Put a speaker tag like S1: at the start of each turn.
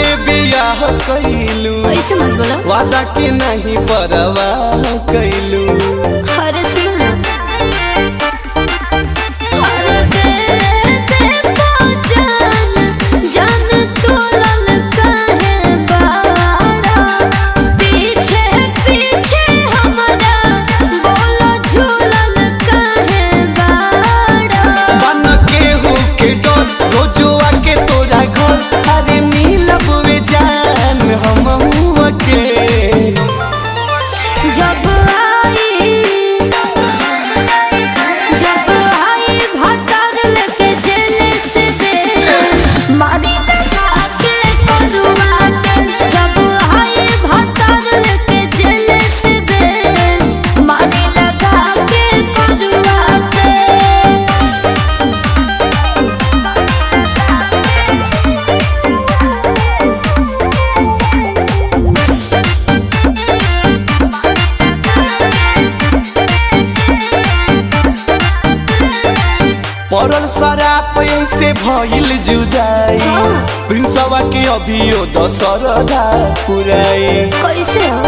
S1: से बियाह कैलू,
S2: ऐसे मत बोलो।
S1: वादा के नहीं परवाह कैलू।
S2: अरे सुनो अरे दे पहचान जान तू ललका है बाड़ा, पीछे पीछे हमारा बोलो झूलन का है बाड़ा।
S1: बन के हो के डर रोजुआ के तोरा घर, अरे मिलब वे जान हम के।
S2: जब आई भतर लेके जेल से दे मारी लगा के करुआ के। जब आई भतर लेके जेल से दे मारी लगा के करुआ के।
S1: परल शराब से भइल जुदाई, प्रिंसवा के अभियो दशरदा पुराई।
S2: कैसे हो